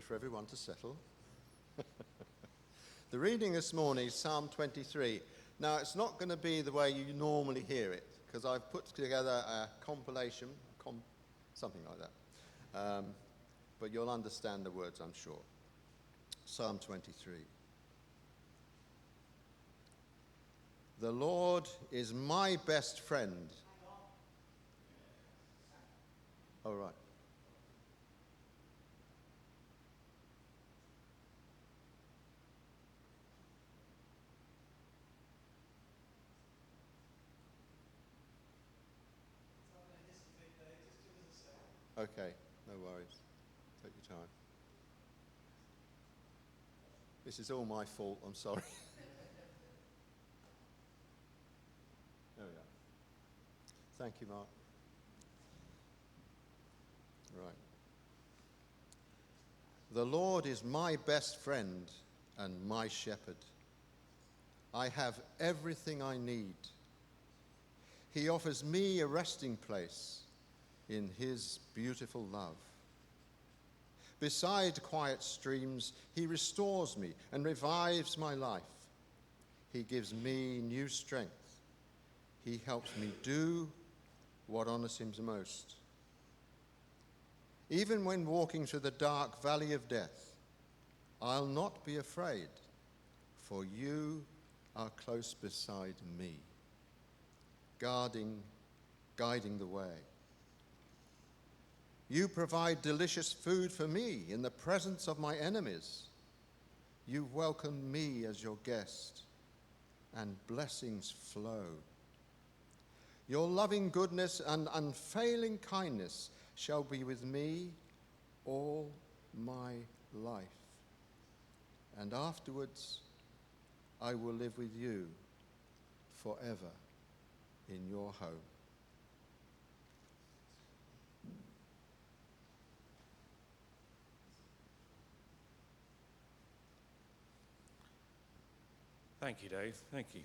Wait for everyone to settle. The reading this morning is Psalm 23. Now, it's not going to be the way you normally hear it, because I've put together a compilation, something like that. But you'll understand the words, I'm sure. Psalm 23. The Lord is my best friend. All right. Okay, no worries. Take your time. This is all my fault, I'm sorry. There we are. Thank you, Mark. Right. The Lord is my best friend and my shepherd. I have everything I need. He offers me a resting place in his beautiful love. Beside quiet streams, he restores me and revives my life. He gives me new strength. He helps me do what honors him most. Even when walking through the dark valley of death, I'll not be afraid, for you are close beside me, guiding the way. You provide delicious food for me in the presence of my enemies. You welcome me as your guest, and blessings flow. Your loving goodness and unfailing kindness shall be with me all my life. And afterwards, I will live with you forever in your home. Thank you, Dave. Thank you.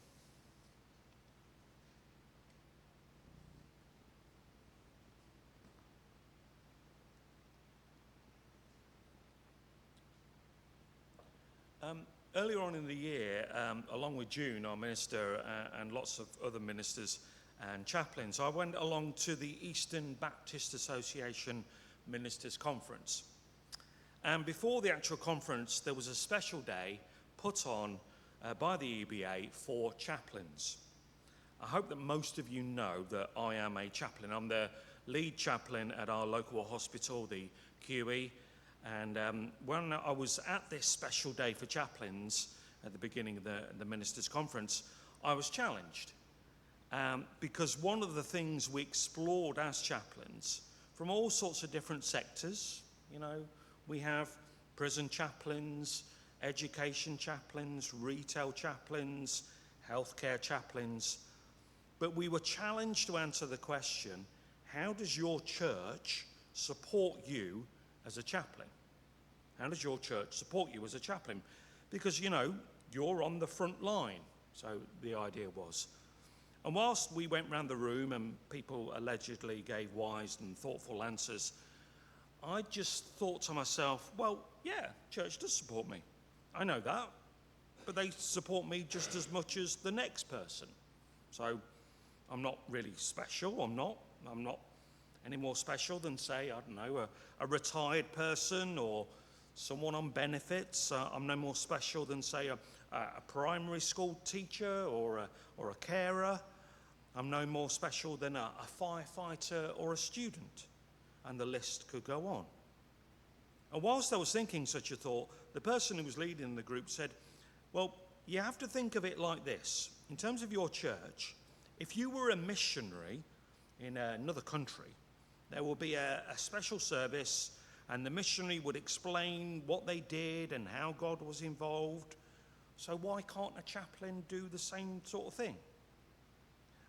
Earlier on in the year, along with June, our minister, and lots of other ministers and chaplains, I went along to the Eastern Baptist Association Ministers' Conference. And before the actual conference, there was a special day put on by the EBA for chaplains. I hope that most of you know that I am a chaplain. I'm the lead chaplain at our local hospital, the QE. And when I was at this special day for chaplains at the beginning of the ministers' conference, I was challenged. Because one of the things we explored as chaplains from all sorts of different sectors, you know, we have prison chaplains, education chaplains, retail chaplains, healthcare chaplains. But we were challenged to answer the question, how does your church support you as a chaplain? How does your church support you as a chaplain? Because, you know, you're on the front line, so the idea was. And whilst we went round the room and people allegedly gave wise and thoughtful answers, I just thought to myself, well, yeah, church does support me. I know that, but they support me just as much as the next person. So I'm not really special. I'm not any more special than, say, I don't know, a retired person or someone on benefits. I'm no more special than, say, a primary school teacher or a carer. I'm no more special than a firefighter or a student. And the list could go on. And whilst I was thinking such a thought, the person who was leading the group said, well, you have to think of it like this. In terms of your church, if you were a missionary in another country, there will be a special service, and the missionary would explain what they did and how God was involved. So why can't a chaplain do the same sort of thing?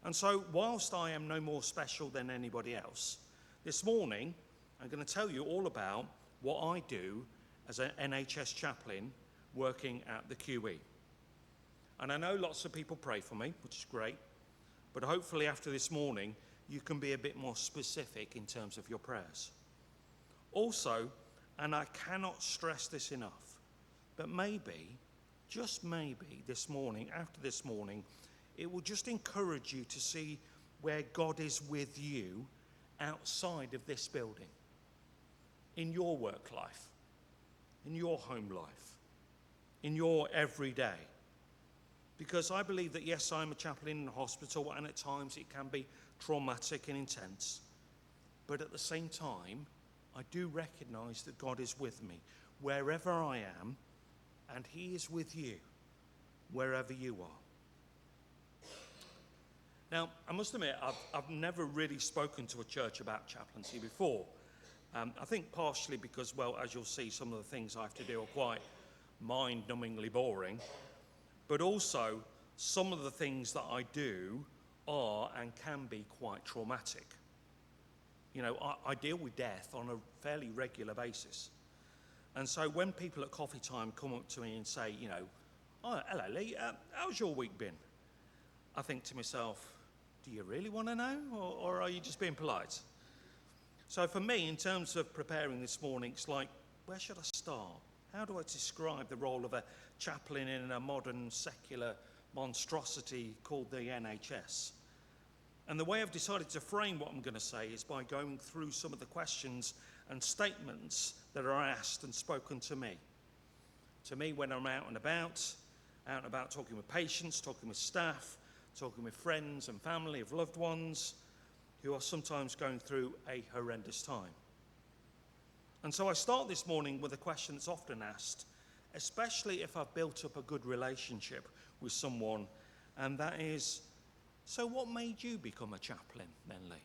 And so whilst I am no more special than anybody else, this morning I'm going to tell you all about what I do as an NHS chaplain working at the QE. And I know lots of people pray for me, which is great, but hopefully after this morning you can be a bit more specific in terms of your prayers. Also, And I cannot stress this enough. But maybe, just maybe, this morning, after this morning, it will just encourage you to see where God is with you outside of this building, in your work life, in your home life, in your everyday. Because I believe that, yes, I'm a chaplain in a hospital, and at times it can be traumatic and intense. But at the same time, I do recognize that God is with me wherever I am, and he is with you wherever you are. Now, I must admit, I've never really spoken to a church about chaplaincy before. I think partially because, well, as you'll see, some of the things I have to do are quite mind-numbingly boring. But also, some of the things that I do are and can be quite traumatic. You know, I deal with death on a fairly regular basis. And so when people at coffee time come up to me and say, you know, "Oh, hello, Lee, how's your week been?" I think to myself, do you really want to know, or are you just being polite? So for me, in terms of preparing this morning, it's like, where should I start? How do I describe the role of a chaplain in a modern secular monstrosity called the NHS? And the way I've decided to frame what I'm going to say is by going through some of the questions and statements that are asked and spoken to me. To me, when I'm out and about talking with patients, talking with staff, talking with friends and family of loved ones who are sometimes going through a horrendous time. And so I start this morning with a question that's often asked, especially if I've built up a good relationship with someone, and that is, so what made you become a chaplain then, Lee?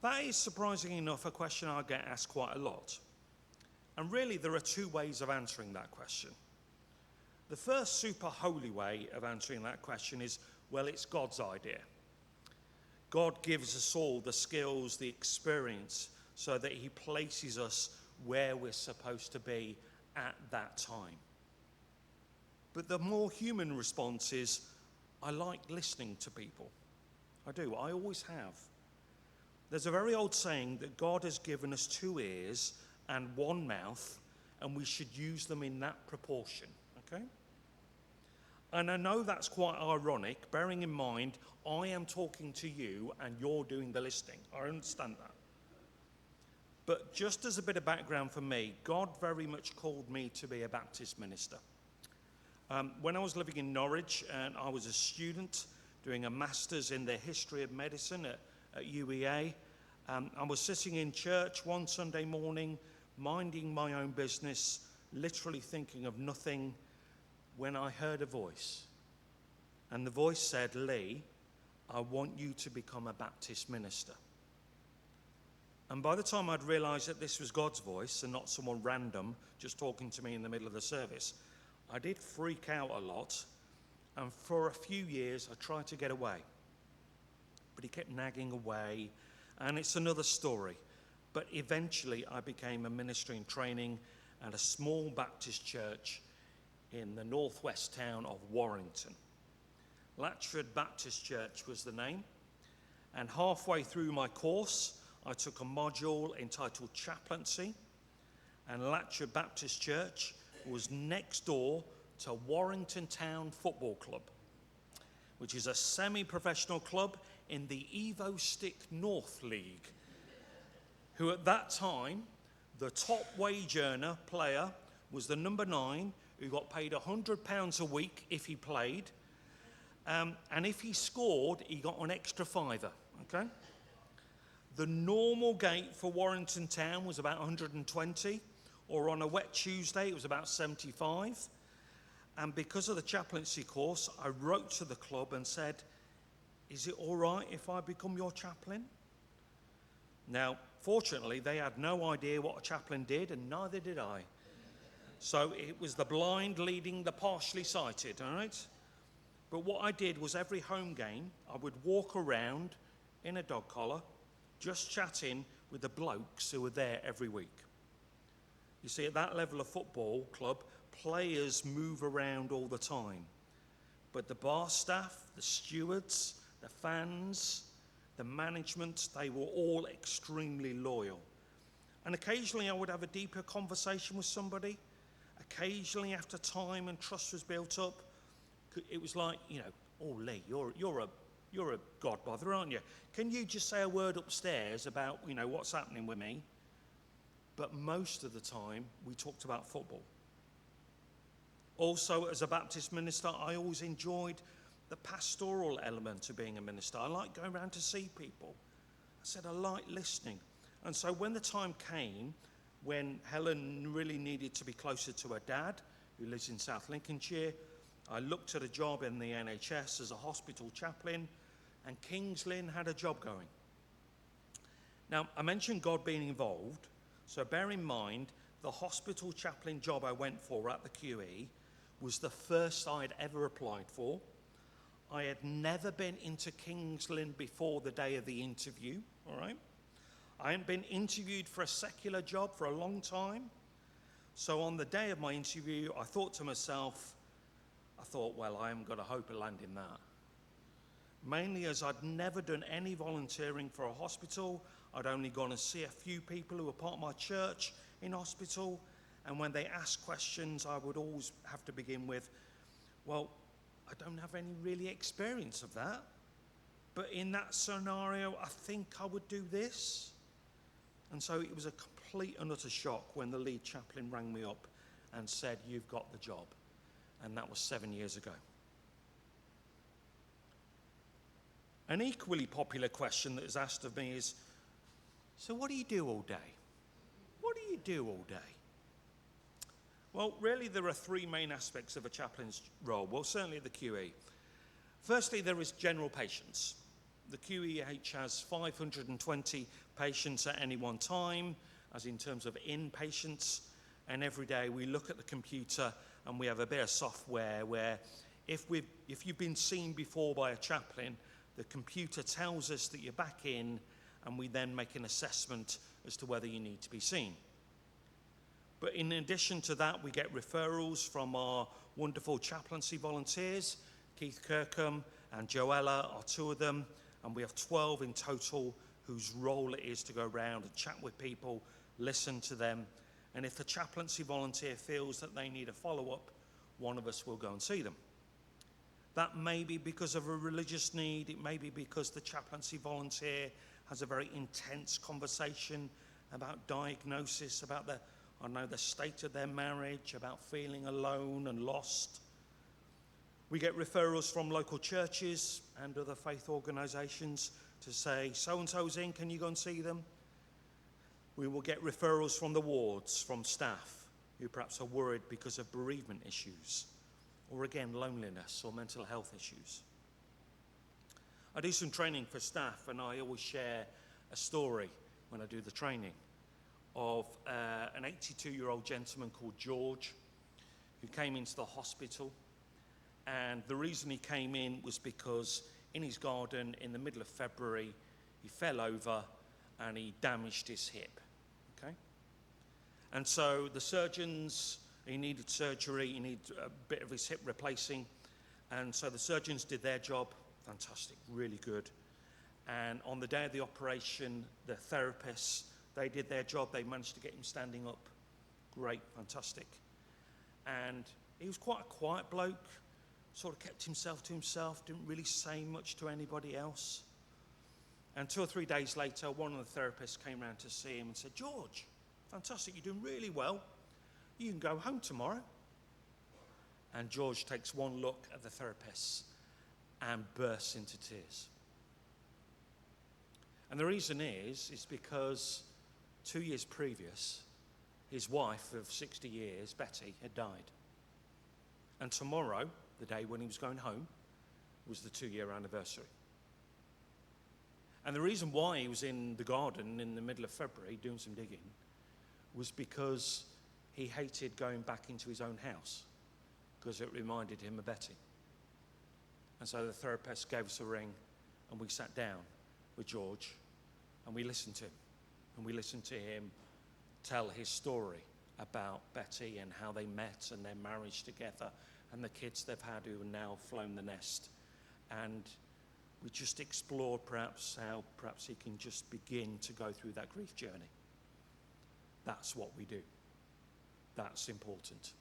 That is, surprisingly enough, a question I get asked quite a lot. And really, there are two ways of answering that question. The first super holy way of answering that question is, well, it's God's idea. God gives us all the skills, the experience, so that he places us where we're supposed to be at that time. But the more human response is, I like listening to people. I do, I always have. There's a very old saying that God has given us 2 ears and 1 mouth, and we should use them in that proportion, okay? And I know that's quite ironic, bearing in mind I am talking to you and you're doing the listening. I understand that. But just as a bit of background for me, God very much called me to be a Baptist minister. When I was living in Norwich and I was a student doing a master's in the history of medicine at UEA, I was sitting in church one Sunday morning, minding my own business, literally thinking of nothing, when I heard a voice. And the voice said, "Lee, I want you to become a Baptist minister." And by the time I'd realised that this was God's voice and not someone random just talking to me in the middle of the service, I did freak out a lot. And for a few years, I tried to get away. But he kept nagging away, and it's another story. But eventually, I became a minister in training at a small Baptist church in the northwest town of Warrington. Latchford Baptist Church was the name. And halfway through my course, I took a module entitled chaplaincy. And Latchford Baptist Church was next door to Warrington Town Football Club, which is a semi-professional club in the Evo Stick North League, who at that time, the top wage earner player was the number 9, who got paid £100 a week if he played. And if he scored, he got an extra £5, okay? The normal gate for Warrington Town was about 120, or on a wet Tuesday, it was about 75. And because of the chaplaincy course, I wrote to the club and said, "Is it all right if I become your chaplain?" Now, fortunately, they had no idea what a chaplain did, and neither did I. So it was the blind leading the partially sighted, all right? But what I did was every home game, I would walk around in a dog collar, just chatting with the blokes who were there every week. You see, at that level of football club, players move around all the time. But the bar staff, the stewards, the fans, the management, they were all extremely loyal. And occasionally I would have a deeper conversation with somebody. Occasionally, after time and trust was built up, it was like, oh, Lee, you're a God bother, aren't you? Can you just say a word upstairs about, what's happening with me? But most of the time, we talked about football. Also, as a Baptist minister, I always enjoyed the pastoral element of being a minister. I like going around to see people. I said I like listening. And so when the time came when Helen really needed to be closer to her dad, who lives in South Lincolnshire, I looked at a job in the NHS as a hospital chaplain, and Kings Lynn had a job going. Now, I mentioned God being involved, so bear in mind the hospital chaplain job I went for at the QE was the first I'd ever applied for. I had never been into Kings Lynn before the day of the interview, all right? I hadn't been interviewed for a secular job for a long time. So on the day of my interview, I thought to myself, well, I haven't got a hope of landing that. Mainly as I'd never done any volunteering for a hospital. I'd only gone to see a few people who were part of my church in hospital. And when they asked questions, I would always have to begin with, well, I don't have any really experience of that. But in that scenario, I think I would do this. And so it was a complete and utter shock when the lead chaplain rang me up and said, you've got the job. And that was 7 years ago. An equally popular question that is asked of me is, so what do you do all day? What do you do all day? Well, really there are three main aspects of a chaplain's role. Well, certainly at the QE. Firstly, there is general patients. The QEH has 520 patients at any one time, as in terms of inpatients, and every day we look at the computer and we have a bit of software where if you've been seen before by a chaplain, the computer tells us that you're back in, and we then make an assessment as to whether you need to be seen. But in addition to that, we get referrals from our wonderful chaplaincy volunteers. Keith Kirkham and Joella are two of them, and we have 12 in total whose role it is to go around and chat with people, listen to them, and if the chaplaincy volunteer feels that they need a follow-up, one of us will go and see them. That may be because of a religious need, it may be because the chaplaincy volunteer has a very intense conversation about diagnosis, about the state of their marriage, about feeling alone and lost. We get referrals from local churches and other faith organisations to say, so-and-so's in, can you go and see them? We will get referrals from the wards, from staff who perhaps are worried because of bereavement issues, or again, loneliness or mental health issues. I do some training for staff, and I always share a story when I do the training of an 82-year-old gentleman called George who came into the hospital. And the reason he came in was because in his garden in the middle of February, he fell over and he damaged his hip, okay? And so the surgeons, he needed surgery, he needed a bit of his hip replacing. And so the surgeons did their job, fantastic, really good. And on the day of the operation, the therapists, they did their job, they managed to get him standing up. Great, fantastic. And he was quite a quiet bloke, sort of kept himself to himself, didn't really say much to anybody else. And 2 or 3 days later, one of the therapists came round to see him and said, George, fantastic, you're doing really well. You can go home tomorrow. And George takes one look at the therapists and bursts into tears. And the reason is because 2 years previous, his wife of 60 years, Betty, had died. And tomorrow, the day when he was going home, was the 2-year anniversary. And the reason why he was in the garden in the middle of February doing some digging was because he hated going back into his own house because it reminded him of Betty. And so the therapist gave us a ring and we sat down with George and we listened to him. And we listened to him tell his story about Betty and how they met and their marriage together and the kids they've had who have now flown the nest. And we just explored perhaps how perhaps he can just begin to go through that grief journey. that's what we do. That's important.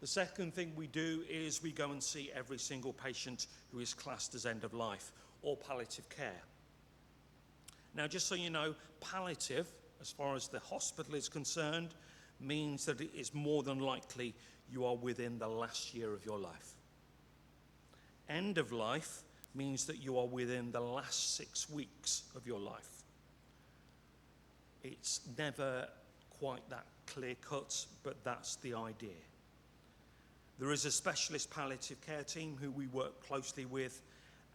The second thing we do is we go and see every single patient who is classed as end of life or palliative care. Now, just so you know, palliative, as far as the hospital is concerned, means that it is more than likely you are within the last year of your life. End of life means that you are within the last 6 weeks of your life. It's never quite that clear cut, but that's the idea. There is a specialist palliative care team who we work closely with,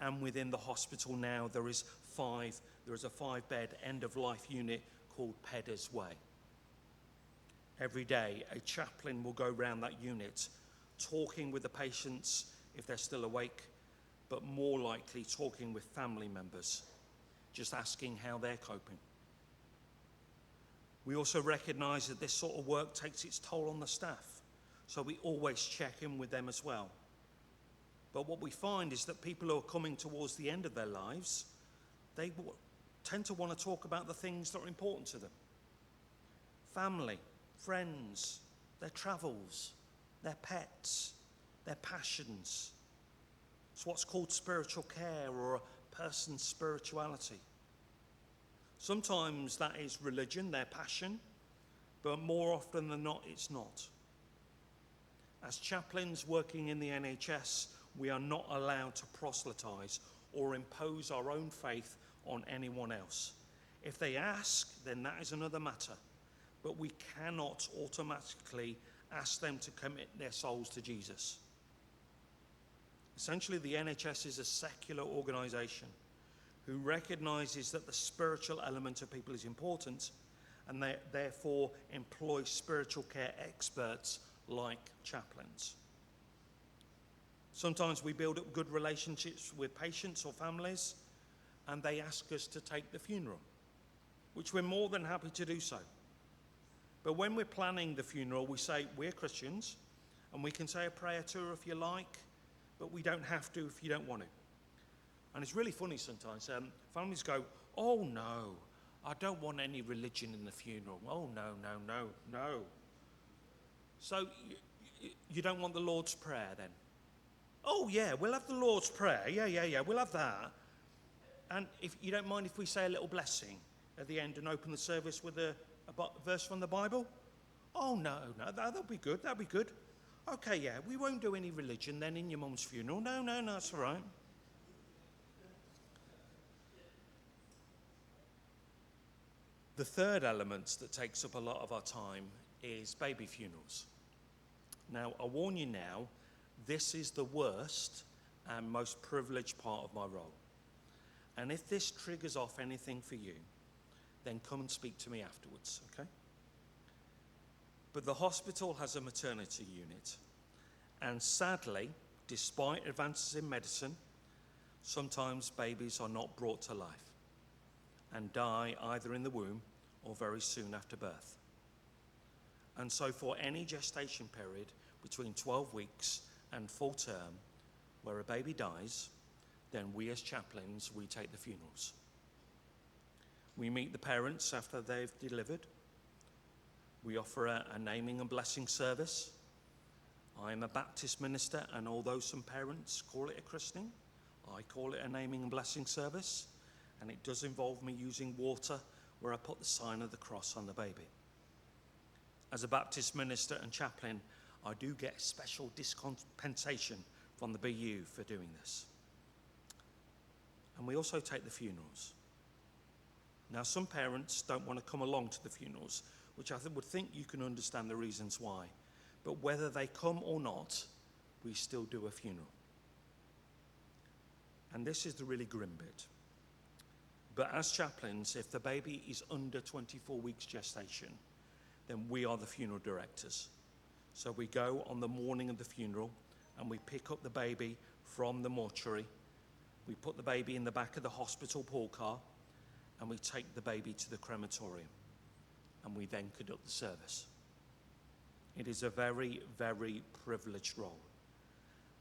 and within the hospital now there is a 5-bed end-of-life unit called Pedder's Way. Every day a chaplain will go around that unit talking with the patients if they're still awake, but more likely talking with family members, just asking how they're coping. We also recognise that this sort of work takes its toll on the staff, so we always check in with them as well. But what we find is that people who are coming towards the end of their lives, they tend to want to talk about the things that are important to them. Family, friends, their travels, their pets, their passions. It's what's called spiritual care or a person's spirituality. Sometimes that is religion, their passion, but more often than not, it's not. As chaplains working in the NHS, we are not allowed to proselytise or impose our own faith on anyone else. If they ask, then that is another matter, but we cannot automatically ask them to commit their souls to Jesus. Essentially, the NHS is a secular organisation who recognises that the spiritual element of people is important, and they therefore employ spiritual care experts like chaplains. Sometimes we build up good relationships with patients or families, and they ask us to take the funeral, which we're more than happy to do so. But when we're planning the funeral, we say we're Christians, and we can say a prayer to her if you like, but we don't have to if you don't want to. And it's really funny sometimes. Families go, "Oh no, I don't want any religion in the funeral. Oh no, no, no, no." So you don't want the Lord's Prayer then? "Oh yeah, we'll have the Lord's Prayer. Yeah, we'll have that. And if you don't mind if we say a little blessing at the end and open the service with a verse from the Bible?" "Oh no, that'll be good, that'll be good. Okay, yeah, we won't do any religion then in your mum's funeral. No, that's all right." The third element that takes up a lot of our time is baby funerals. Now, I warn you now, this is the worst and most privileged part of my role. And if this triggers off anything for you, then come and speak to me afterwards, okay? But the hospital has a maternity unit. And sadly, despite advances in medicine, sometimes babies are not brought to life and die either in the womb or very soon after birth. And so for any gestation period between 12 weeks and full term where a baby dies, then we as chaplains, we take the funerals. We meet the parents after they've delivered. We offer a naming and blessing service. I am a Baptist minister, and although some parents call it a christening, I call it a naming and blessing service, and it does involve me using water where I put the sign of the cross on the baby. As a Baptist minister and chaplain, I do get special dispensation from the BU for doing this. And we also take the funerals. Now, some parents don't want to come along to the funerals, which I would think you can understand the reasons why. But whether they come or not, we still do a funeral. And this is the really grim bit. But as chaplains, if the baby is under 24 weeks gestation, then we are the funeral directors. So we go on the morning of the funeral and we pick up the baby from the mortuary. We put the baby in the back of the hospital pool car and we take the baby to the crematorium. And we then conduct the service. It is a very, very privileged role.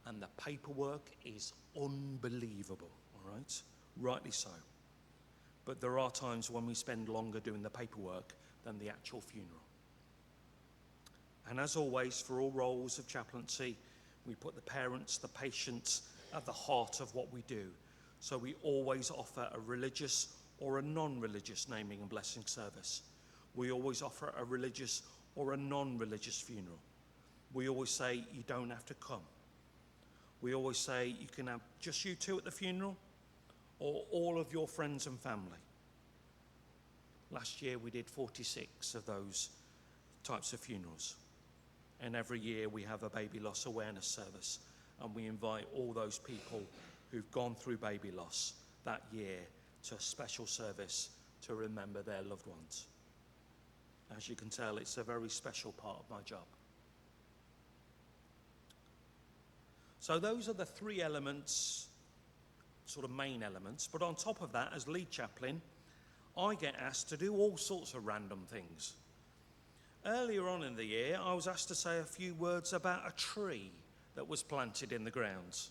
And the paperwork is unbelievable, all right? Rightly so. but there are times when we spend longer doing the paperwork than the actual funeral. And as always, for all roles of chaplaincy, we put the parents, the patients at the heart of what we do. So we always offer a religious or a non-religious naming and blessing service. We always offer a religious or a non-religious funeral. We always say you don't have to come. We always say you can have just you two at the funeral or all of your friends and family. Last year we did 46 of those types of funerals. And every year we have a baby loss awareness service, and we invite all those people who've gone through baby loss that year to a special service to remember their loved ones. As you can tell, it's a very special part of my job. So those are the three elements, sort of main elements, but on top of that, as lead chaplain, I get asked to do all sorts of random things. Earlier on in the year, I was asked to say a few words about a tree that was planted in the grounds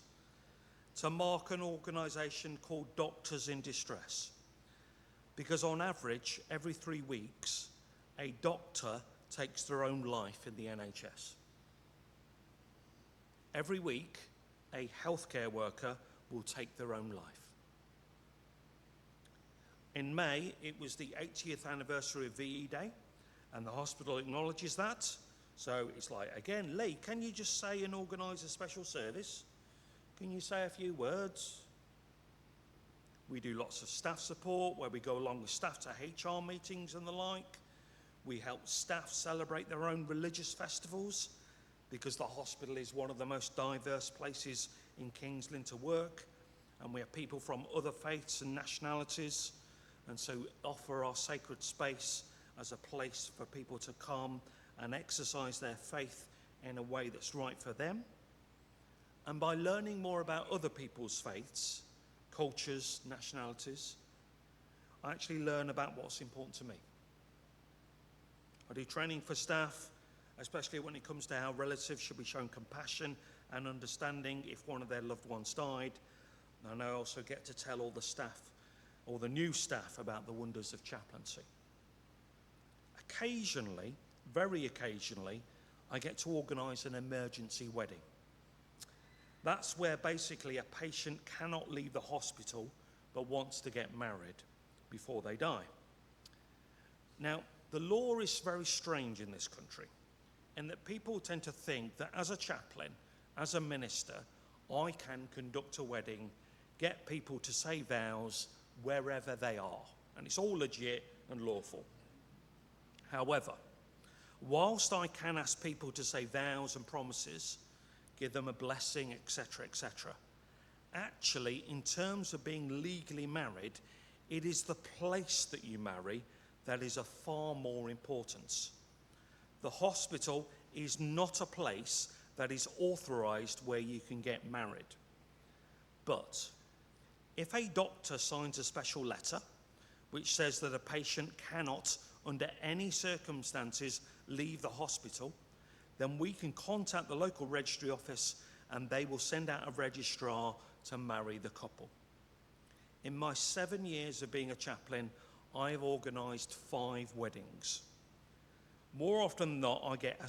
to mark an organisation called Doctors in Distress. Because on average, every 3 weeks, a doctor takes their own life in the NHS. Every week, a healthcare worker will take their own life. In May, it was the 80th anniversary of VE Day, and the hospital acknowledges that. So it's like, again, Lee, can you just say and organise a special service? Can you say a few words? We do lots of staff support where we go along with staff to HR meetings and the like. We help staff celebrate their own religious festivals because the hospital is one of the most diverse places in King's Lynn to work. And we have people from other faiths and nationalities. And so offer our sacred space as a place for people to come and exercise their faith in a way that's right for them. And by learning more about other people's faiths, cultures, nationalities, I actually learn about what's important to me. I do training for staff, especially when it comes to how relatives should be shown compassion and understanding if one of their loved ones died. And I also get to tell all the staff, or the new staff, about the wonders of chaplaincy. Occasionally, very occasionally, I get to organise an emergency wedding. That's where basically a patient cannot leave the hospital but wants to get married before they die. Now, the law is very strange in this country, in that people tend to think that as a chaplain, as a minister, I can conduct a wedding, get people to say vows wherever they are, and it's all legit and lawful. However, whilst I can ask people to say vows and promises, give them a blessing, etc., etc., actually, in terms of being legally married, it is the place that you marry that is of far more importance. The hospital is not a place that is authorised where you can get married. But if a doctor signs a special letter which says that a patient cannot, under any circumstances, leave the hospital, then we can contact the local registry office and they will send out a registrar to marry the couple. In my 7 years of being a chaplain, I have organised 5 weddings. More often than not, I get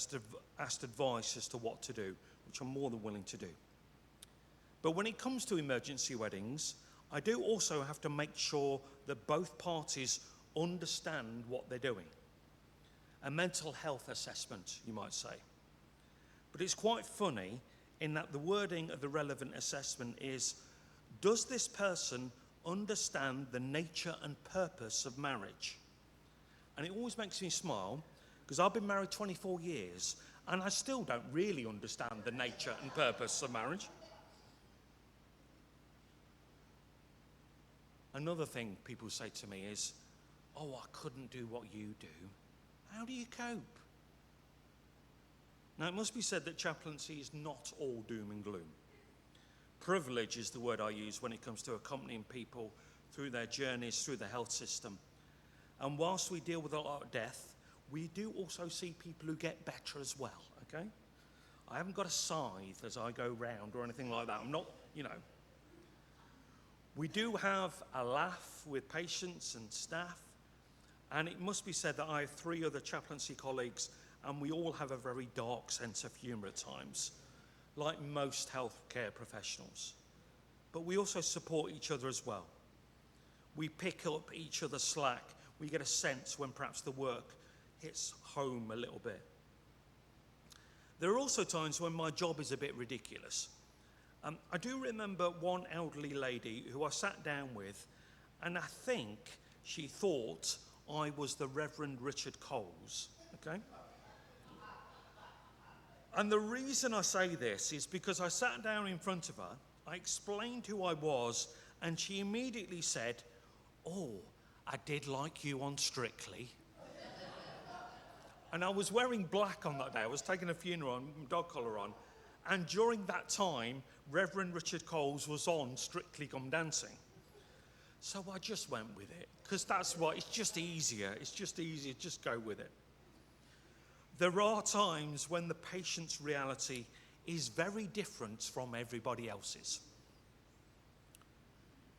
asked advice as to what to do, which I'm more than willing to do. But when it comes to emergency weddings, I do also have to make sure that both parties understand what they're doing. A mental health assessment, you might say. But it's quite funny in that the wording of the relevant assessment is, does this person understand the nature and purpose of marriage? And it always makes me smile, because I've been married 24 years and I still don't really understand the nature and purpose of marriage. Another thing people say to me is, oh, I couldn't do what you do. How do you cope? Now, it must be said that chaplaincy is not all doom and gloom. Privilege is the word I use when it comes to accompanying people through their journeys through the health system. And whilst we deal with a lot of death, we do also see people who get better as well, okay? I haven't got a scythe as I go round or anything like that. I'm not, We do have a laugh with patients and staff, and it must be said that I have 3 other chaplaincy colleagues, and we all have a very dark sense of humour at times, like most healthcare professionals. But we also support each other as well. We pick up each other's slack. We get a sense when perhaps the work hits home a little bit. There are also times when my job is a bit ridiculous. I do remember one elderly lady who I sat down with, and I think she thought I was the Reverend Richard Coles, okay? And the reason I say this is because I sat down in front of her, I explained who I was, and she immediately said, "Oh, I did like you on Strictly." And I was wearing black on that day. I was taking a funeral on, dog collar on. And during that time, Reverend Richard Coles was on Strictly Come Dancing. So I just went with it, because that's what, it's just easier. It's just easier, just go with it. There are times when the patient's reality is very different from everybody else's.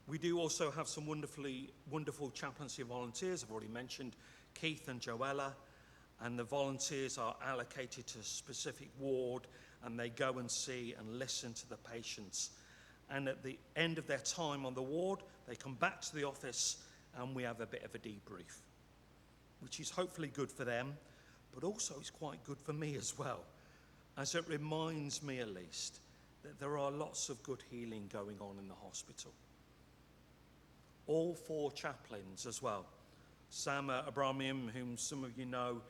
We do also have some wonderful chaplaincy volunteers. I've already mentioned Keith and Joella. And the volunteers are allocated to a specific ward, and they go and see and listen to the patients. And at the end of their time on the ward, they come back to the office and we have a bit of a debrief, which is hopefully good for them, but also it's quite good for me as well, as it reminds me at least that there are lots of good healing going on in the hospital. All 4 chaplains as well. Sam Abramian, whom some of you know,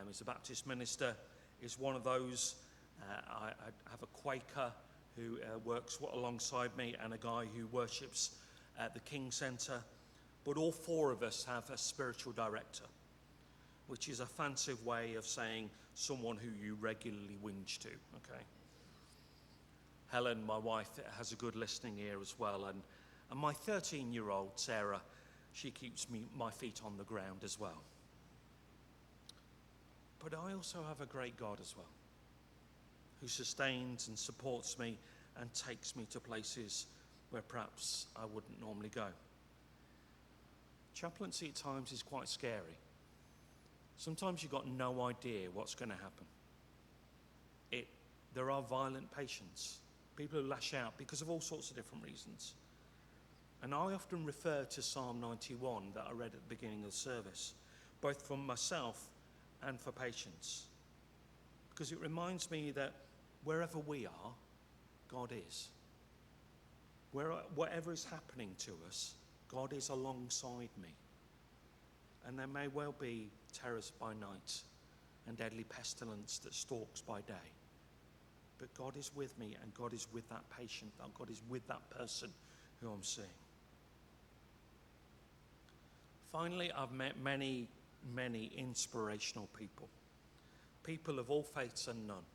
is a Baptist minister, is one of those. I have a Quaker who works alongside me, and a guy who worships at the King Centre. But all 4 of us have a spiritual director, which is a fancy way of saying someone who you regularly whinge to, okay? Helen, my wife, has a good listening ear as well, and my 13-year-old, Sarah, she keeps my feet on the ground as well. But I also have a great God as well, who sustains and supports me and takes me to places where perhaps I wouldn't normally go. Chaplaincy at times is quite scary. Sometimes you've got no idea what's going to happen. There are violent patients, people who lash out because of all sorts of different reasons. And I often refer to Psalm 91 that I read at the beginning of the service, both for myself and for patients, because it reminds me that wherever we are, God is. Whatever is happening to us, God is alongside me. And there may well be terrors by night and deadly pestilence that stalks by day. But God is with me, and God is with that patient, and God is with that person who I'm seeing. Finally, I've met many inspirational people of all faiths and none,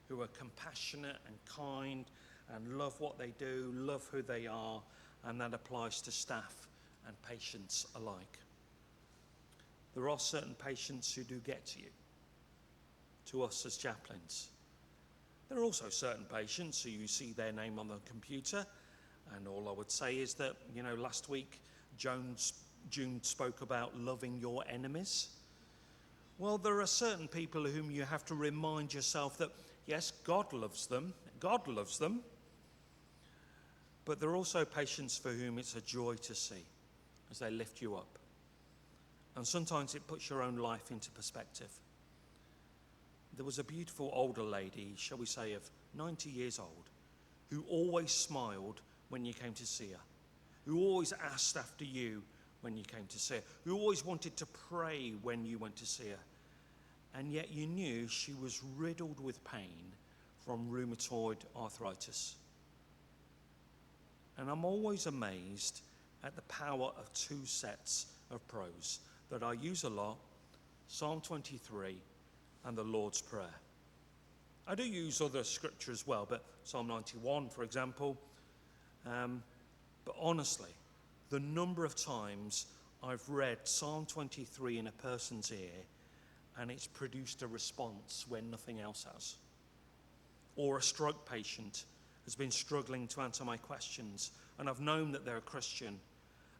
who are compassionate and kind and love what they do, love who they are, and that applies to staff and patients alike. There are certain patients who do get to you, to us as chaplains. There are also certain patients who you see their name on the computer, and all I would say is that, last week June spoke about loving your enemies. Well, there are certain people whom you have to remind yourself that, yes, God loves them, but there are also patients for whom it's a joy to see as they lift you up. And sometimes it puts your own life into perspective. There was a beautiful older lady, shall we say of 90 years old, who always smiled when you came to see her, who always asked after you when you came to see her, who always wanted to pray when you went to see her. And yet you knew she was riddled with pain from rheumatoid arthritis. And I'm always amazed at the power of 2 sets of prose that I use a lot, Psalm 23 and the Lord's Prayer. I do use other scripture as well, but Psalm 91, for example. But honestly, the number of times I've read Psalm 23 in a person's ear and it's produced a response when nothing else has. Or a stroke patient has been struggling to answer my questions, and I've known that they're a Christian.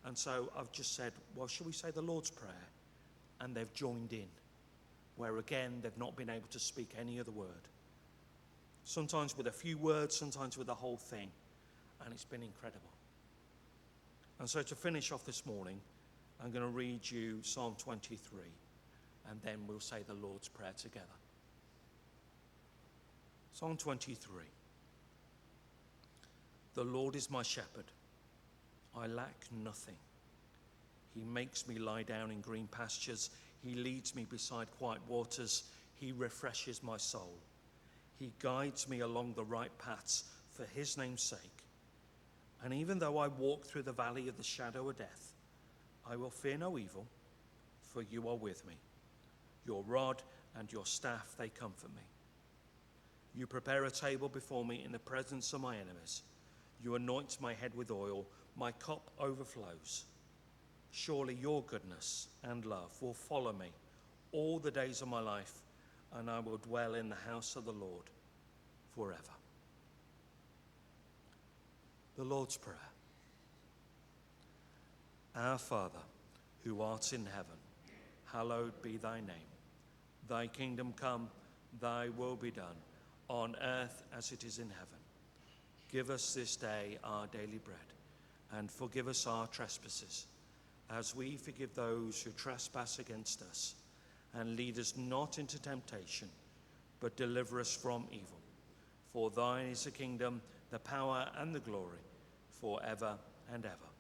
And so I've just said, well, shall we say the Lord's Prayer? And they've joined in, where again, they've not been able to speak any other word. Sometimes with a few words, sometimes with the whole thing. And it's been incredible. And so to finish off this morning, I'm going to read you Psalm 23, and then we'll say the Lord's Prayer together. Psalm 23. The Lord is my shepherd. I lack nothing. He makes me lie down in green pastures. He leads me beside quiet waters. He refreshes my soul. He guides me along the right paths for his name's sake. And even though I walk through the valley of the shadow of death, I will fear no evil, for you are with me. Your rod and your staff, they comfort me. You prepare a table before me in the presence of my enemies. You anoint my head with oil. My cup overflows. Surely your goodness and love will follow me all the days of my life, and I will dwell in the house of the Lord forever. The Lord's Prayer. Our Father, who art in heaven, hallowed be thy name. Thy kingdom come, thy will be done, on earth as it is in heaven. Give us this day our daily bread, and forgive us our trespasses, as we forgive those who trespass against us. And lead us not into temptation, but deliver us from evil. For thine is the kingdom, the power, and the glory, forever and ever.